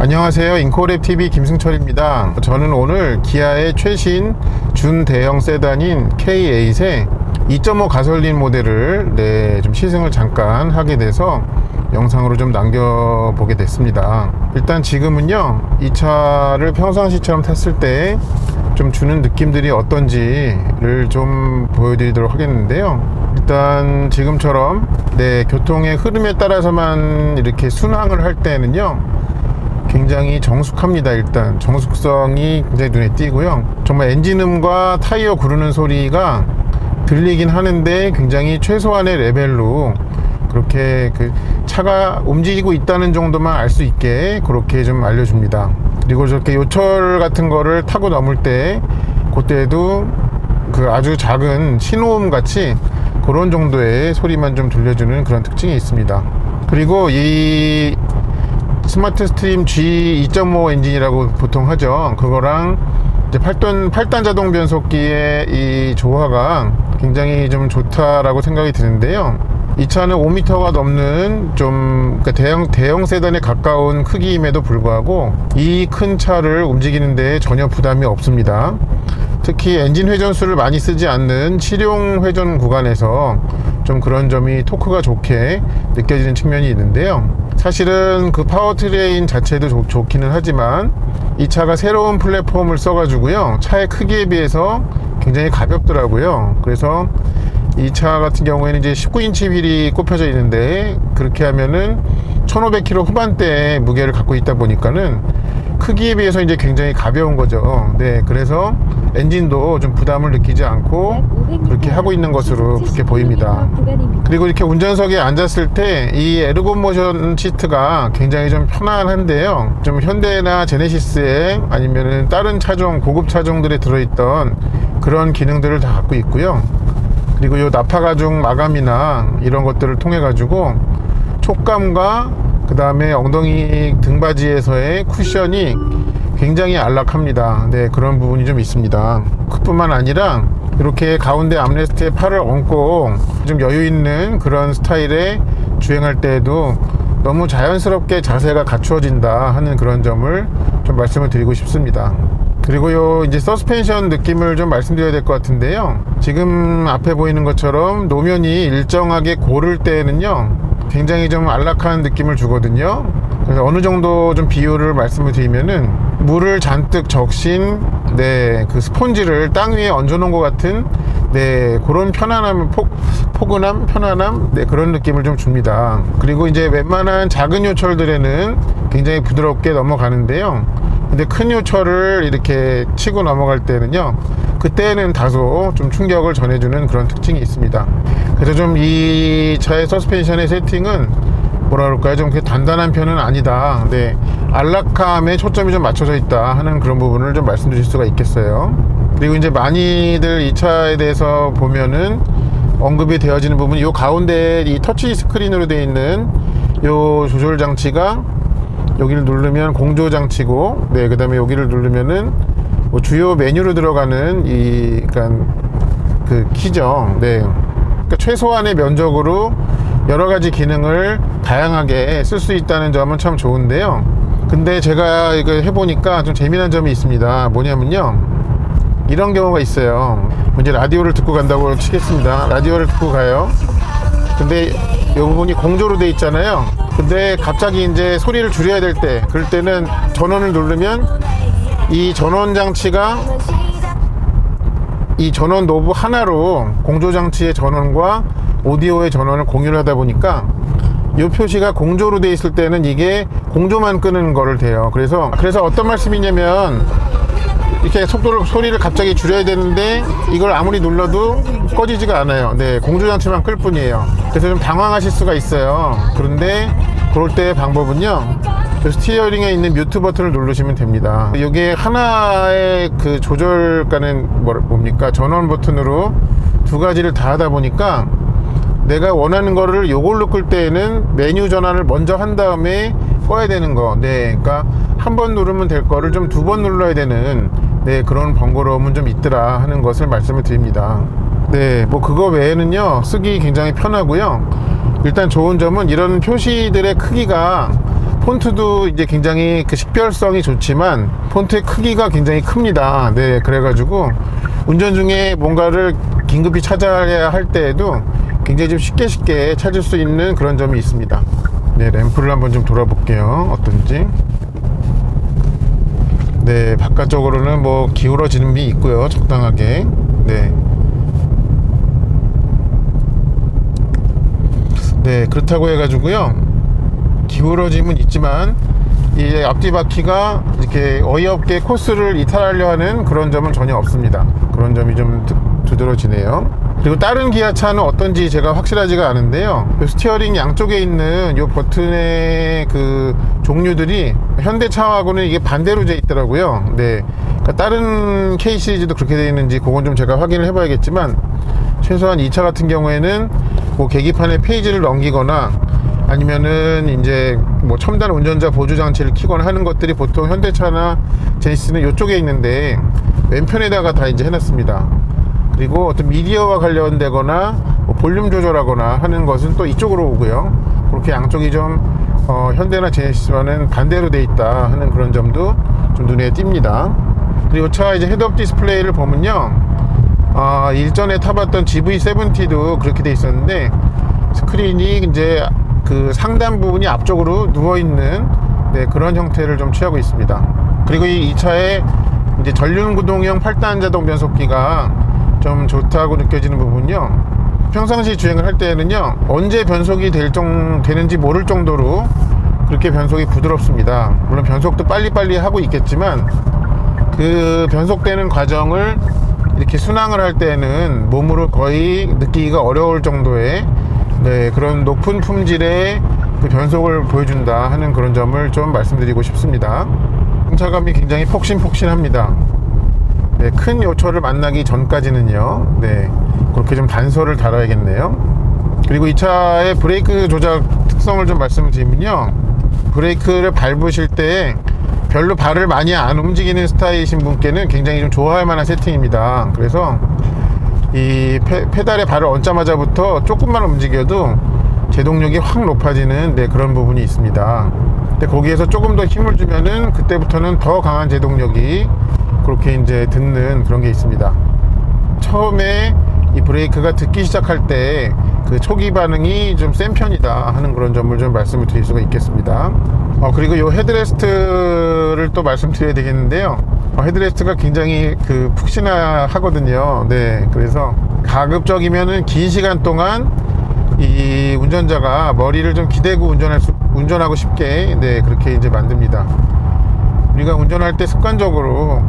안녕하세요. 인코랩TV 김승철입니다. 저는 오늘 기아의 최신 준대형 세단인 K8의 2.5 가솔린 모델을 좀 시승을 잠깐 하게 돼서 영상으로 좀 남겨보게 됐습니다. 일단 지금은요, 이 차를 평상시처럼 탔을 때 좀 주는 느낌들이 어떤지를 좀 보여드리도록 하겠는데요. 일단 지금처럼 교통의 흐름에 따라서만 이렇게 순항을 할 때는요, 굉장히 정숙합니다. 일단 정숙성이 굉장히 눈에 띄고요. 정말 엔진음과 타이어 구르는 소리가 들리긴 하는데 굉장히 최소한의 레벨로 그렇게 그 차가 움직이고 있다는 정도만 알 수 있게 그렇게 좀 알려줍니다. 그리고 저렇게 요철 같은 거를 타고 넘을 때 그때도 그 아주 작은 신호음 같이 그런 정도의 소리만 좀 들려주는 그런 특징이 있습니다. 그리고 이 스마트 스트림 G 2.5 엔진이라고 보통 하죠. 그거랑 이제 8단 자동 변속기의 이 조화가 굉장히 좀 좋다라고 생각이 드는데요. 이 차는 5m가 넘는 좀 대형 세단에 가까운 크기임에도 불구하고 이 큰 차를 움직이는 데 전혀 부담이 없습니다. 특히 엔진 회전수를 많이 쓰지 않는 실용 회전 구간에서 좀 그런 점이 토크가 좋게 느껴지는 측면이 있는데요. 사실은 그 파워트레인 자체도 좋기는 하지만 이 차가 새로운 플랫폼을 써가지고요, 차의 크기에 비해서 굉장히 가볍더라고요. 그래서 이 차 같은 경우에는 이제 19인치 휠이 꼽혀져 있는데, 그렇게 하면은 1500kg 후반대의 무게를 갖고 있다 보니까는 크기에 비해서 이제 굉장히 가벼운 거죠. 그래서 엔진도 좀 부담을 느끼지 않고 그렇게 하고 있는 것으로 그렇게 보입니다. 그리고 이렇게 운전석에 앉았을 때 이 에르곤 모션 시트가 굉장히 좀 편안한데요. 좀 현대나 제네시스에 아니면은 다른 차종, 고급 차종들에 들어있던 그런 기능들을 다 갖고 있고요. 그리고 요 나파가죽 마감이나 이런 것들을 통해 가지고 촉감과 그 다음에 엉덩이 등받이에서의 쿠션이 굉장히 안락합니다. 그런 부분이 좀 있습니다. 그뿐만 아니라 이렇게 가운데 암레스트에 팔을 얹고 좀 여유 있는 그런 스타일의 주행할 때에도 너무 자연스럽게 자세가 갖추어진다 하는 그런 점을 좀 말씀을 드리고 싶습니다. 그리고 요 이제 서스펜션 느낌을 좀 말씀드려야 될 것 같은데요. 지금 앞에 보이는 것처럼 노면이 일정하게 고를 때에는요, 굉장히 좀 안락한 느낌을 주거든요. 그래서 어느 정도 좀 비유를 말씀을 드리면은 물을 잔뜩 적신 그 스폰지를 땅 위에 얹어 놓은 것 같은 그런 편안함, 포근함, 편안함, 그런 느낌을 좀 줍니다. 그리고 이제 웬만한 작은 요철들에는 굉장히 부드럽게 넘어가는데요. 근데 큰 요철을 이렇게 치고 넘어갈 때는요, 그때는 다소 좀 충격을 전해주는 그런 특징이 있습니다. 그래서 좀 이 차의 서스펜션의 세팅은 뭐라 그럴까요? 좀 단단한 편은 아니다. 안락함에 초점이 좀 맞춰져 있다 하는 그런 부분을 좀 말씀드릴 수가 있겠어요. 그리고 이제 많이들 이 차에 대해서 보면은 언급이 되어지는 부분이 요 가운데 이 터치 스크린으로 되어 있는 요 조절 장치가 여기를 누르면 공조 장치고, 그 다음에 여기를 누르면은 뭐 주요 메뉴로 들어가는 그러니까 그 키죠. 그러니까 최소한의 면적으로 여러 가지 기능을 다양하게 쓸 수 있다는 점은 참 좋은데요. 근데 제가 이거 해보니까 좀 재미난 점이 있습니다. 뭐냐면요, 이런 경우가 있어요. 이제 라디오를 듣고 간다고 치겠습니다. 라디오를 듣고 가요. 근데 이 부분이 공조로 돼 있잖아요. 근데 갑자기 이제 소리를 줄여야 될 때, 그럴 때는 전원을 누르면 이 전원 장치가 이 전원 노브 하나로 공조 장치의 전원과 오디오의 전원을 공유를 하다 보니까 이 표시가 공조로 돼 있을 때는 이게 공조만 끄는 거를 돼요. 그래서 어떤 말씀이냐면, 이렇게 소리를 갑자기 줄여야 되는데 이걸 아무리 눌러도 꺼지지가 않아요. 공조 장치만 끌 뿐이에요. 그래서 좀 당황하실 수가 있어요. 그런데 그럴 때의 방법은요, 스티어링에 있는 뮤트 버튼을 누르시면 됩니다. 이게 하나의 그 조절가는 뭡니까? 전원 버튼으로 두 가지를 다 하다 보니까 내가 원하는 거를 요걸로 끌 때에는 메뉴 전환을 먼저 한 다음에 꺼야 되는 거. 그러니까 한 번 누르면 될 거를 좀 두 번 눌러야 되는 그런 번거로움은 좀 있더라 하는 것을 말씀을 드립니다. 뭐 그거 외에는요, 쓰기 굉장히 편하고요. 일단 좋은 점은 이런 표시들의 크기가 폰트도 이제 굉장히 그 식별성이 좋지만 폰트의 크기가 굉장히 큽니다. 네, 그래가지고 운전 중에 뭔가를 긴급히 찾아야 할 때에도 굉장히 좀 쉽게 찾을 수 있는 그런 점이 있습니다. 네, 램프를 한번 좀 돌아볼게요. 어떤지. 네, 바깥쪽으로는 뭐 기울어지는 게 있고요. 적당하게. 네. 네, 그렇다고 해가지고요. 기울어짐은 있지만 이 앞뒤 바퀴가 이렇게 어이없게 코스를 이탈하려 하는 그런 점은 전혀 없습니다. 그런 점이 좀 두드러지네요. 그리고 다른 기아차는 어떤지 제가 확실하지가 않은데요, 스티어링 양쪽에 있는 이 버튼의 그 종류들이 현대차하고는 이게 반대로 돼 있더라고요. 네, 그러니까 다른 K 시리즈도 그렇게 되어 있는지 그건 좀 제가 확인을 해봐야겠지만, 최소한 이 차 같은 경우에는 뭐 계기판에 페이지를 넘기거나 아니면은 이제 뭐 첨단 운전자 보조 장치를 켜거나 하는 것들이 보통 현대차나 제네시스는 이쪽에 있는데 왼편에다가 다 이제 해놨습니다. 그리고 어떤 미디어와 관련되거나 뭐 볼륨 조절하거나 하는 것은 또 이쪽으로 오고요. 그렇게 양쪽이 좀 현대나 제네시스와는 반대로 돼 있다 하는 그런 점도 좀 눈에 띕니다. 그리고 차 이제 헤드업 디스플레이를 보면요, 일전에 타봤던 GV70도 그렇게 돼 있었는데 스크린이 이제 그 상단 부분이 앞쪽으로 누워있는, 네, 그런 형태를 좀 취하고 있습니다. 그리고 이 차에 이제 전륜구동형 8단 자동 변속기가 좀 좋다고 느껴지는 부분요, 평상시 주행을 할 때에는요 언제 변속이 되는지 모를 정도로 그렇게 변속이 부드럽습니다. 물론 변속도 빨리빨리 하고 있겠지만 그 변속되는 과정을 이렇게 순항을 할 때는 몸으로 거의 느끼기가 어려울 정도의, 네, 그런 높은 품질의 그 변속을 보여준다 하는 그런 점을 좀 말씀드리고 싶습니다. 승차감이 굉장히 폭신폭신합니다. 네, 큰 요철을 만나기 전까지는요, 네, 그렇게 좀 단서를 달아야겠네요. 그리고 이 차의 브레이크 조작 특성을 좀 말씀을 드리면요, 브레이크를 밟으실 때 별로 발을 많이 안 움직이는 스타일이신 분께는 굉장히 좀 좋아할 만한 세팅입니다. 그래서 이 페달에 발을 얹자마자부터 조금만 움직여도 제동력이 확 높아지는, 네, 그런 부분이 있습니다. 근데 거기에서 조금 더 힘을 주면은 그때부터는 더 강한 제동력이 그렇게 이제 듣는 그런 게 있습니다. 처음에 이 브레이크가 듣기 시작할 때 그 초기 반응이 좀 센 편이다 하는 그런 점을 좀 말씀을 드릴 수가 있겠습니다. 그리고 이 헤드레스트를 또 말씀드려야 되겠는데요, 헤드레스트가 굉장히 그 푹신하거든요. 네, 그래서 가급적이면은 긴 시간 동안 이 운전자가 머리를 좀 기대고 운전하고 싶게, 네, 그렇게 이제 만듭니다. 우리가 운전할 때 습관적으로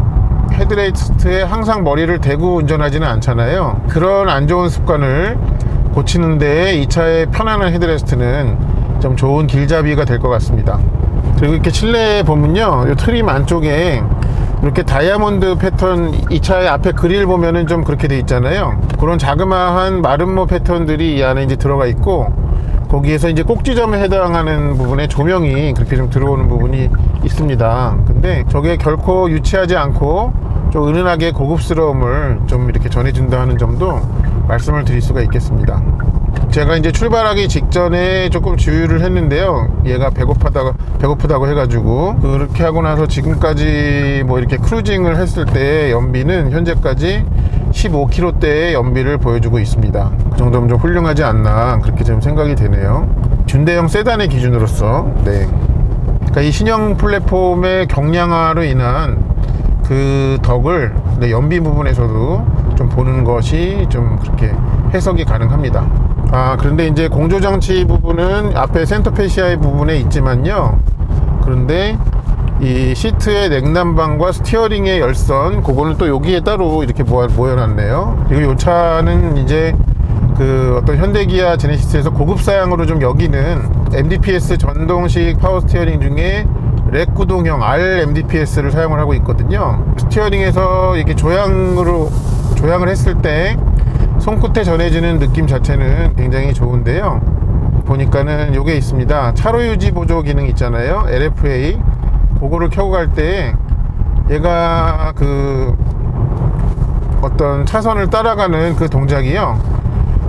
헤드레스트에 항상 머리를 대고 운전하지는 않잖아요. 그런 안 좋은 습관을 고치는데 이 차의 편안한 헤드레스트는 좀 좋은 길잡이가 될 것 같습니다. 그리고 이렇게 실내에 보면요, 이 트림 안쪽에 이렇게 다이아몬드 패턴, 이 차의 앞에 그릴 보면은 좀 그렇게 돼 있잖아요. 그런 자그마한 마름모 패턴들이 이 안에 이제 들어가 있고, 거기에서 이제 꼭지점에 해당하는 부분에 조명이 그렇게 좀 들어오는 부분이 있습니다. 근데 저게 결코 유치하지 않고 좀 은은하게 고급스러움을 좀 이렇게 전해준다 하는 점도 말씀을 드릴 수가 있겠습니다. 제가 이제 출발하기 직전에 조금 주유를 했는데요, 얘가 배고프다고 해가지고 그렇게 하고 나서 지금까지 뭐 이렇게 크루징을 했을 때 연비는 현재까지 15km대의 연비를 보여주고 있습니다. 그 정도면 좀 훌륭하지 않나 그렇게 좀 생각이 되네요. 준대형 세단의 기준으로서. 네, 그러니까 이 신형 플랫폼의 경량화로 인한 그 덕을, 네, 연비 부분에서도 좀 보는 것이 좀 그렇게 해석이 가능합니다. 그런데 이제 공조장치 부분은 앞에 센터 페시아의 부분에 있지만요, 그런데 이 시트의 냉난방과 스티어링의 열선, 그거는 또 여기에 따로 이렇게 모여놨네요. 그리고 이 차는 이제 그 어떤 현대기아 제네시스에서 고급 사양으로 좀 여기는 MDPS 전동식 파워 스티어링 중에 렉 구동형 RMDPS를 사용을 하고 있거든요. 스티어링에서 이렇게 조향을 했을 때 손끝에 전해지는 느낌 자체는 굉장히 좋은데요, 보니까는 요게 있습니다. 차로 유지 보조 기능 있잖아요, LFA. 그거를 켜고 갈 때 얘가 그 어떤 차선을 따라가는 그 동작이요,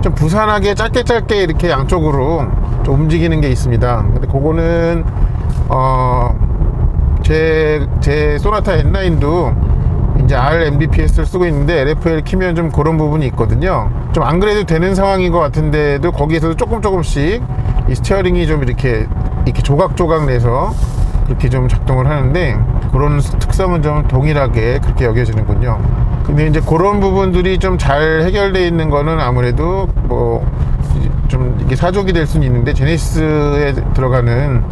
좀 부산하게 짧게 이렇게 양쪽으로 좀 움직이는 게 있습니다. 근데 그거는 제 소나타 N9도 이제 RMDPS를 쓰고 있는데 LFL 키면 좀 그런 부분이 있거든요. 좀 안 그래도 되는 상황인 것 같은데도 거기에서도 조금씩 이 스티어링이 좀 이렇게 조각조각 내서 그렇게 좀 작동을 하는데, 그런 특성은 좀 동일하게 그렇게 여겨지는군요. 근데 이제 그런 부분들이 좀 잘 해결되어 있는 거는 아무래도 뭐 좀 이게 사족이 될 수는 있는데, 제네시스에 들어가는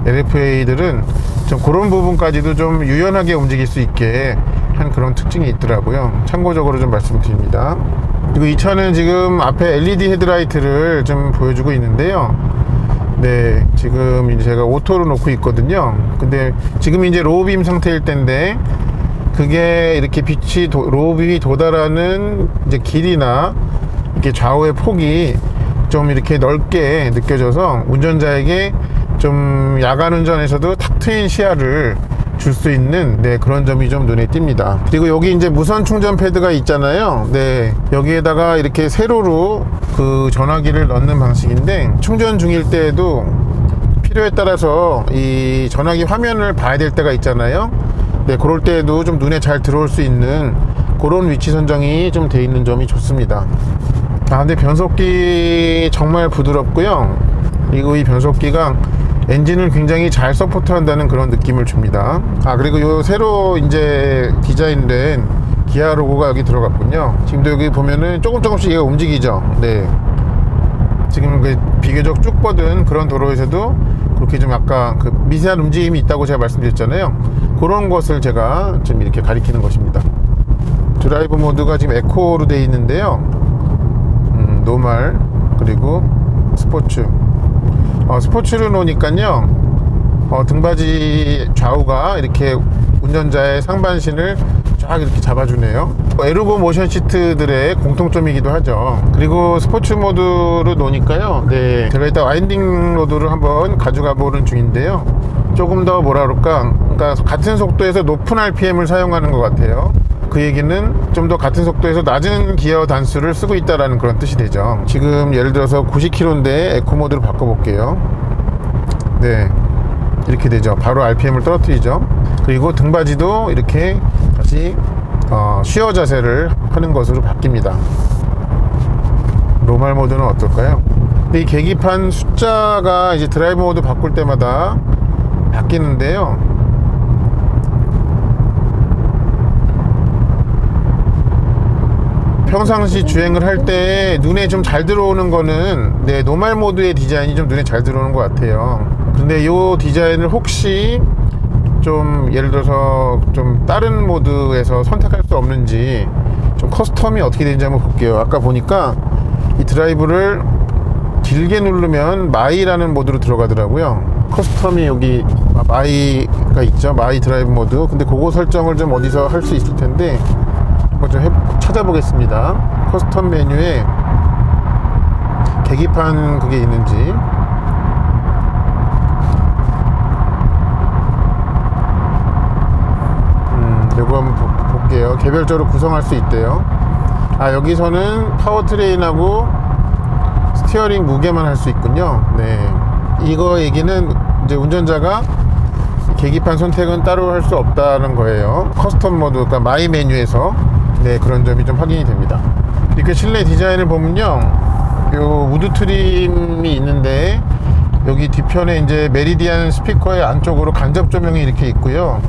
LFA들은 좀 그런 부분까지도 좀 유연하게 움직일 수 있게 한 그런 특징이 있더라고요. 참고적으로 좀 말씀드립니다. 그리고 이 차는 지금 앞에 LED 헤드라이트를 좀 보여주고 있는데요. 네, 지금 이제 제가 오토로 놓고 있거든요. 근데 지금 이제 로우빔 상태일 텐데, 그게 이렇게 로우빔이 도달하는 이제 길이나 이렇게 좌우의 폭이 좀 이렇게 넓게 느껴져서 운전자에게 좀 야간 운전에서도 탁 트인 시야를 줄 수 있는, 네, 그런 점이 좀 눈에 띕니다. 그리고 여기 이제 무선 충전 패드가 있잖아요. 네, 여기에다가 이렇게 세로로 그 전화기를 넣는 방식인데, 충전 중일 때에도 필요에 따라서 이 전화기 화면을 봐야 될 때가 있잖아요. 네, 그럴 때에도 좀 눈에 잘 들어올 수 있는 그런 위치 선정이 좀 돼 있는 점이 좋습니다. 근데 변속기 정말 부드럽고요. 그리고 이 변속기가 엔진을 굉장히 잘 서포트 한다는 그런 느낌을 줍니다. 그리고 요 새로 이제 디자인된 기아 로고가 여기 들어갔군요. 지금도 여기 보면은 조금씩 얘가 움직이죠. 네, 지금 그 비교적 쭉 뻗은 그런 도로에서도 그렇게 좀 약간 그 미세한 움직임이 있다고 제가 말씀드렸잖아요. 그런 것을 제가 좀 이렇게 가리키는 것입니다. 드라이브 모드가 지금 에코로 되어 있는데요. 노멀, 그리고 스포츠. 스포츠를 놓으니까요, 등받이 좌우가 이렇게 운전자의 상반신을 쫙 이렇게 잡아주네요. 에르고 모션 시트들의 공통점이기도 하죠. 그리고 스포츠 모드로 놓으니까요, 네, 제가 이따 와인딩 로드를 한번 가져가 보는 중인데요, 조금 더 그러니까 같은 속도에서 높은 RPM을 사용하는 것 같아요. 그 얘기는 좀 더 같은 속도에서 낮은 기어 단수를 쓰고 있다는 그런 뜻이 되죠. 지금 예를 들어서 90km인데 에코 모드로 바꿔볼게요. 네, 이렇게 되죠. 바로 RPM을 떨어뜨리죠. 그리고 등받이도 이렇게 다시 쉬어 자세를 하는 것으로 바뀝니다. 노멀 모드는 어떨까요? 이 계기판 숫자가 이제 드라이브 모드 바꿀 때마다 바뀌는데요. 평상시 주행을 할 때 눈에 좀 잘 들어오는 거는, 네, 노멀 모드의 디자인이 좀 눈에 잘 들어오는 것 같아요. 근데 이 디자인을 혹시 좀 예를 들어서 좀 다른 모드에서 선택할 수 없는지, 좀 커스텀이 어떻게 되는지 한번 볼게요. 아까 보니까 이 드라이브를 길게 누르면 마이라는 모드로 들어가더라고요. 커스텀이 여기 마이가 있죠. 마이 드라이브 모드. 근데 그거 설정을 좀 어디서 할 수 있을 텐데 한번 좀 찾아보겠습니다. 커스텀 메뉴에 계기판 그게 있는지. 이거 한번 볼게요. 개별적으로 구성할 수 있대요. 여기서는 파워트레인하고 스티어링 무게만 할 수 있군요. 네, 이거 얘기는 이제 운전자가 계기판 선택은 따로 할 수 없다는 거예요. 커스텀 모드, 그러니까 마이 메뉴에서. 네, 그런 점이 좀 확인이 됩니다. 이렇게 실내 디자인을 보면요, 요 우드 트림이 있는데 여기 뒤편에 이제 메리디안 스피커의 안쪽으로 간접 조명이 이렇게 있고요.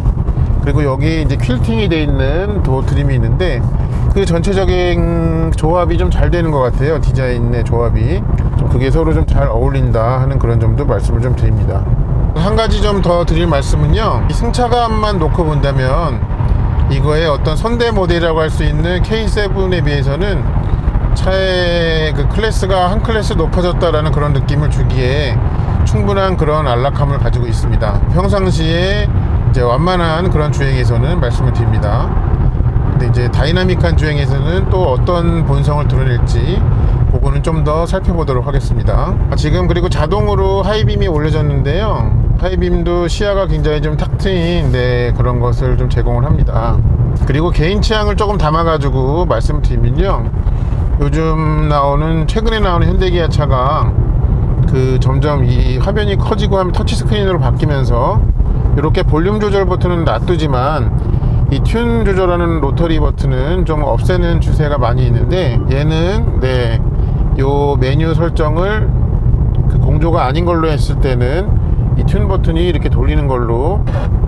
그리고 여기 이제 퀼팅이 되어 있는 도어 트림이 있는데, 그 전체적인 조합이 좀 잘 되는 것 같아요. 디자인의 조합이 좀 그게 서로 좀 잘 어울린다 하는 그런 점도 말씀을 좀 드립니다. 한 가지 좀 더 드릴 말씀은요, 이 승차감만 놓고 본다면 이거의 어떤 선대 모델이라고 할 수 있는 K7에 비해서는 차의 그 클래스가 한 클래스 높아졌다라는 그런 느낌을 주기에 충분한 그런 안락함을 가지고 있습니다. 평상시에 이제 완만한 그런 주행에서는 말씀을 드립니다. 근데 이제 다이나믹한 주행에서는 또 어떤 본성을 드러낼지 그거는 좀 더 살펴보도록 하겠습니다. 지금 그리고 자동으로 하이빔이 올려졌는데요, 하이빔도 시야가 굉장히 좀 탁 트인, 네, 그런 것을 좀 제공을 합니다. 그리고 개인 취향을 조금 담아 가지고 말씀을 드리면요, 요즘 최근에 나오는 현대기아 차가 그 점점 이 화면이 커지고 하면 터치스크린으로 바뀌면서 이렇게 볼륨 조절 버튼은 놔두지만 이 튠 조절하는 로터리 버튼은 좀 없애는 추세가 많이 있는데, 얘는 요 메뉴 설정을 그 공조가 아닌 걸로 했을 때는 이 튠 버튼이 이렇게 돌리는 걸로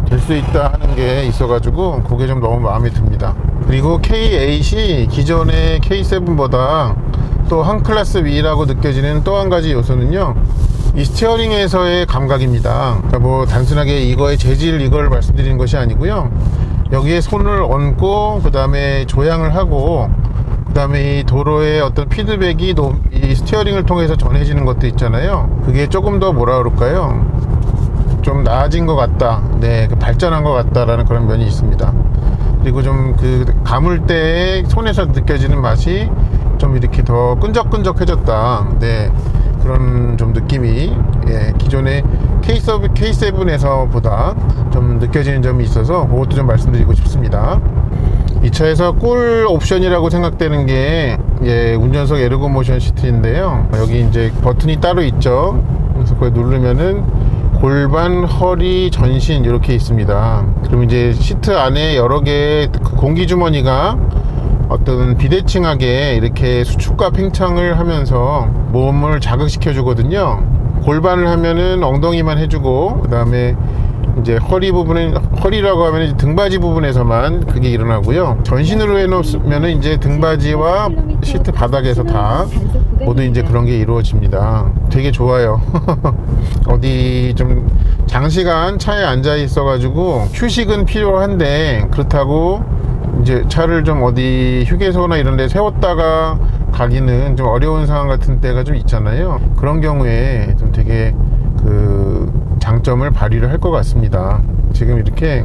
될 수 있다 하는 게 있어가지고 그게 좀 너무 마음에 듭니다. 그리고 K8이 기존의 K7보다 또 한 클래스 위라고 느껴지는 또 한 가지 요소는요, 이 스티어링에서의 감각입니다. 그러니까 뭐 단순하게 이거의 재질 이걸 말씀드리는 것이 아니고요, 여기에 손을 얹고 그 다음에 조향을 하고 그 다음에 이 도로의 어떤 피드백이 이 스티어링을 통해서 전해지는 것도 있잖아요. 그게 조금 더 뭐라 그럴까요, 좀 나아진 것 같다, 발전한 것 같다라는 그런 면이 있습니다. 그리고 좀 그 감을 때 손에서 느껴지는 맛이 좀 이렇게 더 끈적끈적해졌다, 그런 좀 느낌이 기존의 K7에서 보다 좀 느껴지는 점이 있어서 그것도 좀 말씀드리고 싶습니다. 이 차에서 꿀 옵션이라고 생각되는 게 운전석 에르고 모션 시트인데요, 여기 이제 버튼이 따로 있죠. 그래서 그걸 누르면은 골반, 허리, 전신 이렇게 있습니다. 그럼 이제 시트 안에 여러 개의 공기 주머니가 어떤 비대칭하게 이렇게 수축과 팽창을 하면서 몸을 자극시켜 주거든요. 골반을 하면은 엉덩이만 해주고, 그 다음에 이제 허리 부분은, 허리라고 하면 등받이 부분에서만 그게 일어나고요. 전신으로 해놓으면은 이제 등받이와 시트 바닥에서 다 모두 이제 그런 게 이루어집니다. 되게 좋아요. 어디 좀 장시간 차에 앉아 있어 가지고 휴식은 필요한데, 그렇다고 이제 차를 좀 어디 휴게소나 이런 데 세웠다가 가기는 좀 어려운 상황 같은 때가 좀 있잖아요. 그런 경우에 좀 되게 그 장점을 발휘를 할 것 같습니다. 지금 이렇게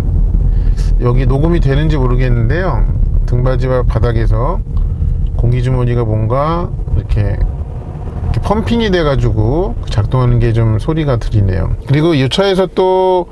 여기 녹음이 되는지 모르겠는데요, 등받이와 바닥에서 공기주머니가 뭔가 이렇게 펌핑이 돼 가지고 작동하는 게 좀 소리가 들리네요. 그리고 이 차에서 또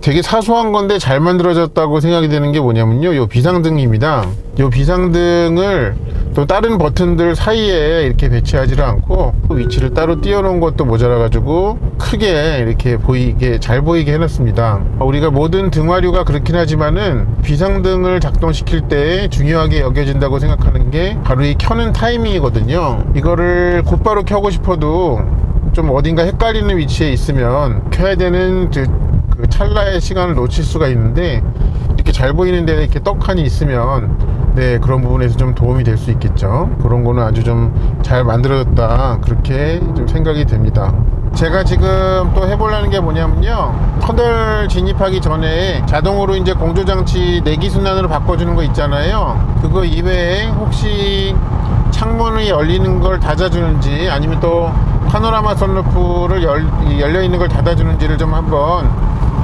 되게 사소한 건데 잘 만들어졌다고 생각이 되는 게 뭐냐면요, 요 비상등입니다. 요 비상등을 또 다른 버튼들 사이에 이렇게 배치하지를 않고 위치를 따로 띄워놓은 것도 모자라 가지고 크게 이렇게 보이게, 잘 보이게 해놨습니다. 우리가 모든 등화류가 그렇긴 하지만은 비상등을 작동시킬 때 중요하게 여겨진다고 생각하는 게 바로 이 켜는 타이밍이거든요. 이거를 곧바로 켜고 싶어도 좀 어딘가 헷갈리는 위치에 있으면 켜야 되는 그 찰나의 시간을 놓칠 수가 있는데, 이렇게 잘 보이는 데에 이렇게 떡하니 있으면 그런 부분에서 좀 도움이 될 수 있겠죠. 그런 거는 아주 좀 잘 만들어졌다, 그렇게 좀 생각이 됩니다. 제가 지금 또 해보려는 게 뭐냐면요, 터널 진입하기 전에 자동으로 이제 공조장치 내기순환으로 바꿔주는 거 있잖아요. 그거 이외에 혹시 창문이 열리는 걸 닫아주는지, 아니면 또 파노라마 선루프를 열려있는 걸 닫아주는지를 좀 한번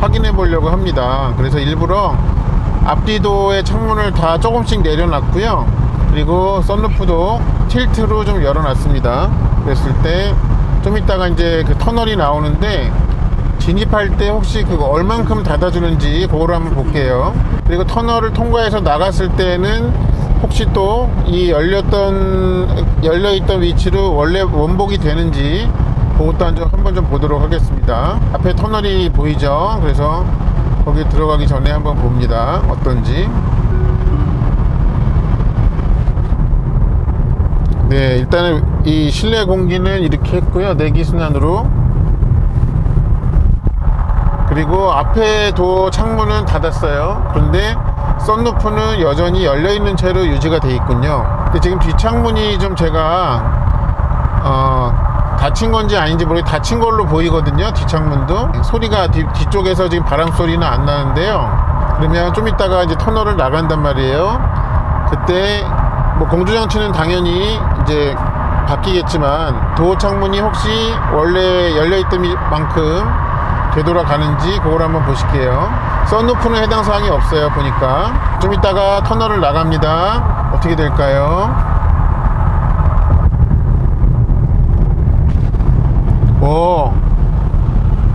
확인해 보려고 합니다. 그래서 일부러 앞뒤도의 창문을 다 조금씩 내려놨고요. 그리고 선루프도 틸트로 좀 열어놨습니다. 그랬을 때 좀 이따가 이제 그 터널이 나오는데, 진입할 때 혹시 그거 얼만큼 닫아주는지 그거를 한번 볼게요. 그리고 터널을 통과해서 나갔을 때는 혹시 또 이 열려있던 위치로 원래 원복이 되는지 그것도 한번 좀 보도록 하겠습니다. 앞에 터널이 보이죠? 그래서 거기 들어가기 전에 한번 봅니다. 어떤지. 일단은 이 실내 공기는 이렇게 했고요, 내기순환으로. 그리고 앞에 도 창문은 닫았어요. 그런데 썬루프는 여전히 열려있는 채로 유지가 돼 있군요. 근데 지금 뒷창문이 좀 제가 닫힌 건지 아닌지 모르겠는데 닫힌 걸로 보이거든요. 뒷창문도 소리가 뒤쪽에서 지금 바람 소리는 안 나는데요. 그러면 좀 이따가 이제 터널을 나간단 말이에요. 그때 뭐 공조장치는 당연히 이제 바뀌겠지만 도어 창문이 혹시 원래 열려있던 만큼 되돌아가는지 그걸 한번 보실게요. 썬루프는 해당 사항이 없어요. 보니까 좀 이따가 터널을 나갑니다. 어떻게 될까요? 오,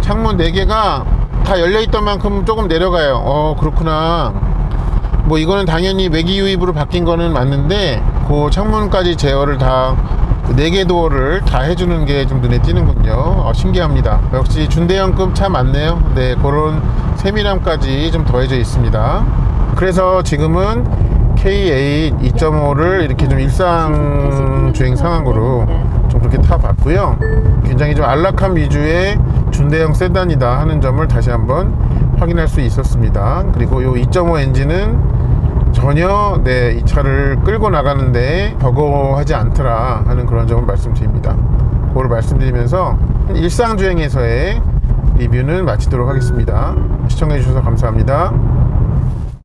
창문 4개가 다 열려있던 만큼 조금 내려가요. 그렇구나. 뭐 이거는 당연히 외기 유입으로 바뀐 거는 맞는데 그 창문까지 제어를 다 4개 도어를 다 해주는 게 좀 눈에 띄는군요. 신기합니다. 역시 준대형급 차 맞네요. 네, 그런 세밀함까지 좀 더해져 있습니다. 그래서 지금은 K8 2.5를 이렇게 좀 일상 주행 상황으로 좀 그렇게 타봤고요. 굉장히 좀 안락함 위주의 준대형 세단이다 하는 점을 다시 한번 확인할 수 있었습니다. 그리고 이 2.5 엔진은 전혀 이 차를 끌고 나가는데 버거워하지 않더라 하는 그런 점을 말씀드립니다. 그걸 말씀드리면서 일상주행에서의 리뷰는 마치도록 하겠습니다. 시청해 주셔서 감사합니다.